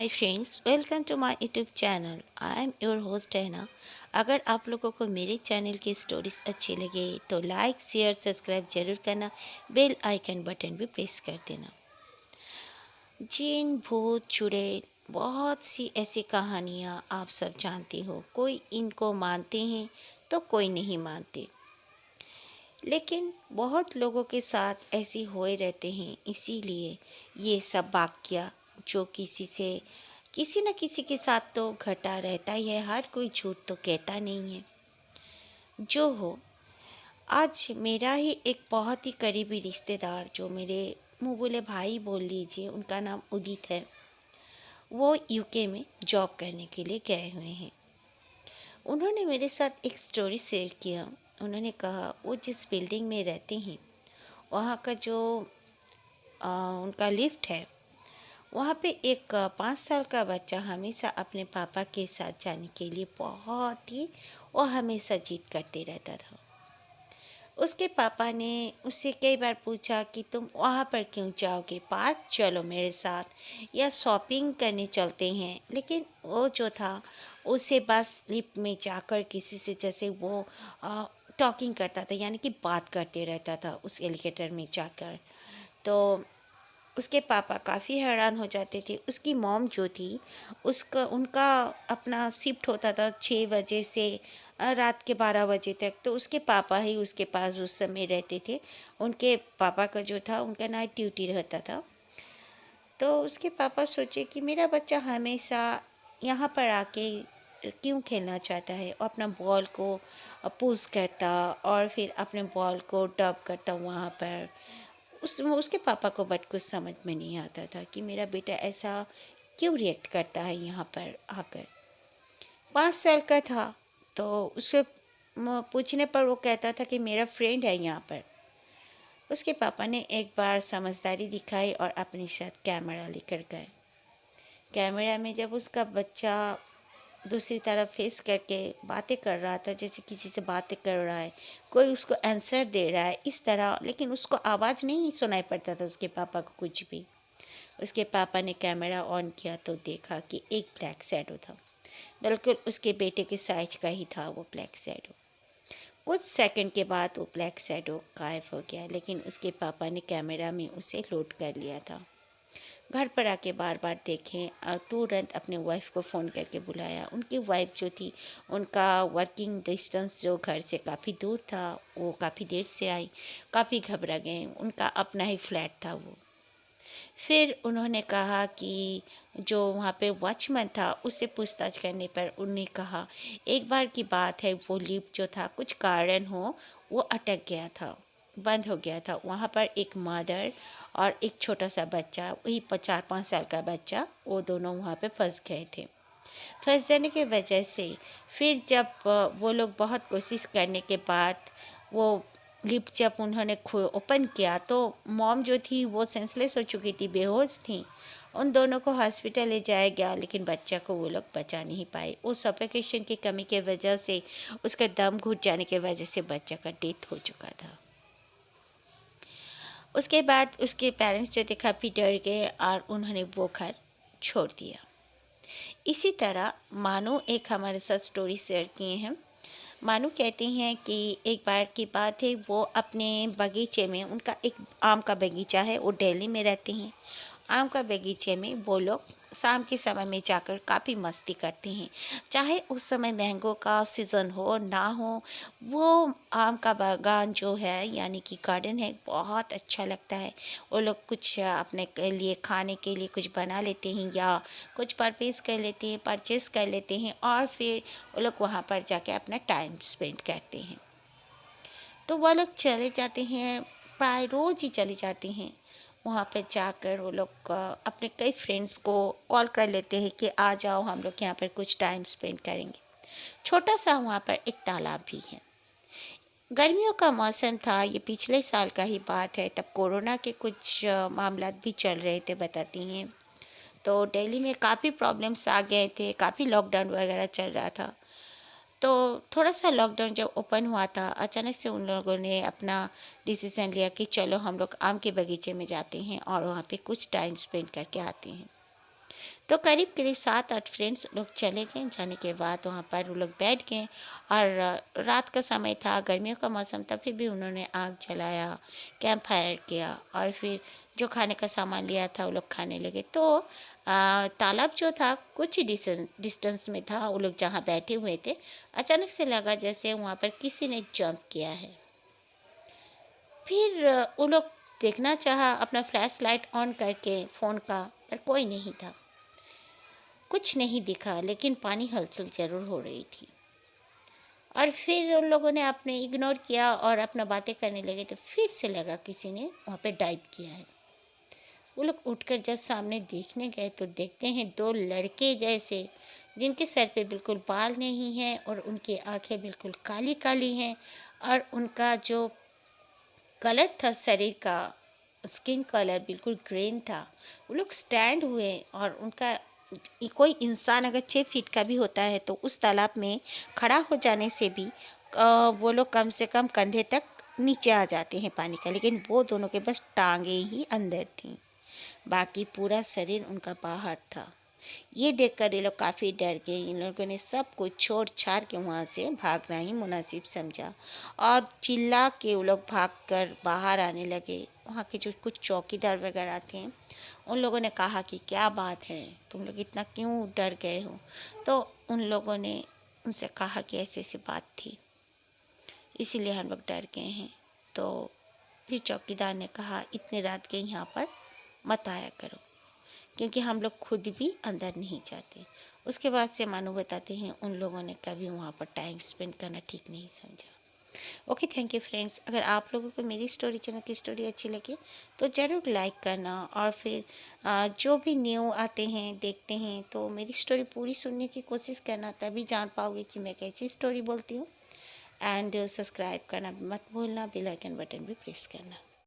Hi friends, welcome to my YouTube channel. I am your host Hannah. अगर आप लोगों को मेरे चैनल की स्टोरीज अच्छी लगे तो लाइक शेयर सब्सक्राइब जरूर करना। बेल आइकन बटन भी प्रेस कर देना। जिन भूत चुड़ैल बहुत सी ऐसी कहानियाँ आप सब जानते हो। कोई इनको मानते हैं तो कोई नहीं मानते, लेकिन बहुत लोगों के साथ ऐसे हुए रहते हैं। इसीलिए ये सब वाक्य जो किसी न किसी के साथ तो घटा रहता ही है। हर कोई झूठ तो कहता नहीं है। जो हो, आज मेरा ही एक बहुत ही करीबी रिश्तेदार, जो मेरे मुँह बोले भाई बोल लीजिए, उनका नाम उदित है। वो यूके में जॉब करने के लिए गए हुए हैं। उन्होंने मेरे साथ एक स्टोरी शेयर किया। उन्होंने कहा वो जिस बिल्डिंग में रहते हैं वहाँ का जो उनका लिफ्ट है, वहाँ पे एक 5 साल का बच्चा हमेशा अपने पापा के साथ जाने के लिए बहुत ही वो हमेशा जिद करते रहता था। उसके पापा ने उससे कई बार पूछा कि तुम वहाँ पर क्यों जाओगे, पार्क चलो मेरे साथ या शॉपिंग करने चलते हैं। लेकिन वो जो था, उसे बस लिफ्ट में जाकर किसी से जैसे वो टॉकिंग करता था, यानी कि बात करते रहता था उस एलिगेटर में जाकर। तो उसके पापा काफ़ी हैरान हो जाते थे। उसकी मॉम जो थी, उसका उनका अपना शिफ्ट होता था 6 बजे से रात के 12 बजे तक। तो उसके पापा ही उसके पास उस समय रहते थे। उनके पापा का जो था, उनका नाइट ड्यूटी रहता था। तो उसके पापा सोचे कि मेरा बच्चा हमेशा यहाँ पर आके क्यों खेलना चाहता है, और अपना बॉल को पुश करता और फिर अपने बॉल को डब करता वहाँ पर। उसके पापा को बट कुछ समझ में नहीं आता था कि मेरा बेटा ऐसा क्यों रिएक्ट करता है यहाँ पर आकर। 5 साल का था। तो उसके पूछने पर वो कहता था कि मेरा फ्रेंड है यहाँ पर। उसके पापा ने एक बार समझदारी दिखाई और अपने साथ कैमरा लेकर गए। कैमरा में जब उसका बच्चा दूसरी तरफ फेस करके बातें कर रहा था, जैसे किसी से बातें कर रहा है, कोई उसको आंसर दे रहा है इस तरह, लेकिन उसको आवाज़ नहीं सुनाई पड़ता था उसके पापा को कुछ भी। उसके पापा ने कैमरा ऑन किया तो देखा कि एक ब्लैक शैडो था। बिल्कुल उसके बेटे के साइज का ही था वो ब्लैक शैडो। कुछ सेकंड के बाद वो ब्लैक शैडो गायब हो गया, लेकिन उसके पापा ने कैमरा में उसे लोड कर लिया था। घर पर आके बार बार देखें, तुरंत अपने वाइफ को फ़ोन करके बुलाया। उनकी वाइफ जो थी, उनका वर्किंग डिस्टेंस जो घर से काफ़ी दूर था, वो काफ़ी देर से आई। काफ़ी घबरा गए, उनका अपना ही फ्लैट था वो। फिर उन्होंने कहा कि जो वहाँ पे वॉचमैन था, उससे पूछताछ करने पर उन्होंने कहा एक बार की बात है, वो लिफ्ट जो था कुछ कारण हो वो अटक गया था, बंद हो गया था। वहाँ पर एक मदर और एक छोटा सा बच्चा, वही 4-5 साल का बच्चा, वो दोनों वहाँ पे फंस गए थे। फंस जाने की वजह से फिर जब वो लोग बहुत कोशिश करने के बाद वो लिफ्ट जब उन्होंने ओपन किया, तो मॉम जो थी वो सेंसलेस हो चुकी थी, बेहोश थी। उन दोनों को हॉस्पिटल ले जाया गया, लेकिन बच्चा को वो लोग बचा नहीं पाए। वो सफोकेशन की कमी के वजह से, उसका दम घुट जाने की वजह से बच्चा का डेथ हो चुका था। उसके बाद उसके पेरेंट्स जो थे काफ़ी डर गए और उन्होंने वो घर छोड़ दिया। इसी तरह मानो एक हमारे साथ स्टोरी शेयर किए हैं। मानो कहती हैं कि एक बार की बात है, वो अपने बगीचे में, उनका एक आम का बगीचा है, वो दिल्ली में रहते हैं। आम का बगीचे में वो लोग शाम के समय में जाकर काफ़ी मस्ती करते हैं। चाहे उस समय मैंगो का सीज़न हो ना हो, वो आम का बागान जो है, यानी कि गार्डन है, बहुत अच्छा लगता है। वो लोग कुछ अपने के लिए खाने के लिए कुछ बना लेते हैं या कुछ परचेस कर लेते हैं, और फिर वो लोग वहाँ पर जाके अपना टाइम स्पेंड करते हैं। तो वो लोग चले जाते हैं, प्राय रोज़ ही चले जाते हैं। वहाँ पे जाकर वो लोग अपने कई फ्रेंड्स को कॉल कर लेते हैं कि आ जाओ, हम लोग यहाँ पर कुछ टाइम स्पेंड करेंगे। छोटा सा वहाँ पर एक तालाब भी है। गर्मियों का मौसम था, ये पिछले साल का ही बात है। तब कोरोना के कुछ मामला भी चल रहे थे, बताती हैं। तो दिल्ली में काफ़ी प्रॉब्लम्स आ गए थे, काफ़ी लॉकडाउन वगैरह चल रहा था। तो थोड़ा-सा लॉकडाउन जब ओपन हुआ था, अचानक से उन लोगों ने अपना डिसीज़न लिया कि चलो हम लोग आम के बगीचे में जाते हैं और वहाँ पे कुछ टाइम स्पेंड करके आते हैं। तो करीब करीब 7-8 फ्रेंड्स लोग चले गए। जाने के बाद वहाँ पर वो लोग बैठ गए और रात का समय था, गर्मियों का मौसम था, फिर भी उन्होंने आग जलाया, कैंप फायर किया और फिर जो खाने का सामान लिया था वो लोग खाने लगे। तो तालाब जो था कुछ ही डिस्टेंस में था, वो लोग जहाँ बैठे हुए थे, अचानक से लगा जैसे वहाँ पर किसी ने जंप किया है। फिर वो लोग देखना चाहा अपना फ्लैश लाइट ऑन करके फ़ोन का, पर कोई नहीं था, कुछ नहीं दिखा, लेकिन पानी हलचल ज़रूर हो रही थी। और फिर उन लोगों ने आपने इग्नोर किया और अपना बातें करने लगे, तो फिर से लगा किसी ने वहाँ पे डाइव किया है। वो लोग उठकर जब सामने देखने गए तो देखते हैं दो लड़के जैसे, जिनके सर पे बिल्कुल बाल नहीं हैं और उनकी आंखें बिल्कुल काली काली हैं, और उनका जो कलर था शरीर का, स्किन कलर बिल्कुल ग्रीन था। वो लोग स्टैंड हुए और उनका कोई इंसान अगर 6 फीट का भी होता है तो उस तालाब में खड़ा हो जाने से भी वो लोग कम से कम कंधे तक नीचे आ जाते हैं पानी का, लेकिन वो दोनों के बस टांगे ही अंदर थीं, बाकी पूरा शरीर उनका बाहर था। ये देखकर ये लोग काफ़ी डर गए। इन लोगों ने सब कुछ छोड़ छाड़ के वहाँ से भागना ही मुनासिब समझा और चिल्ला के वो लोग भागकर बाहर आने लगे। वहाँ के जो कुछ चौकीदार वगैरह थे, उन लोगों ने कहा कि क्या बात है, तुम लोग इतना क्यों डर गए हो? तो उन लोगों ने उनसे कहा कि ऐसी ऐसी बात थी, इसीलिए हम लोग डर गए हैं। तो फिर चौकीदार ने कहा इतने रात के यहाँ पर मत आया करो, क्योंकि हम लोग खुद भी अंदर नहीं जाते। उसके बाद से मानो बताते हैं उन लोगों ने कभी वहाँ पर टाइम स्पेंड करना ठीक नहीं समझा। Okay, thank you friends. अगर आप लोगों को मेरी स्टोरी, चैनल की स्टोरी अच्छी लगे तो ज़रूर लाइक करना, और फिर जो भी न्यू आते हैं देखते हैं तो मेरी स्टोरी पूरी सुनने की कोशिश करना, तभी जान पाओगे कि मैं कैसी स्टोरी बोलती हूँ। एंड सब्सक्राइब करना मत भूलना, बेल आइकन बटन भी प्रेस करना।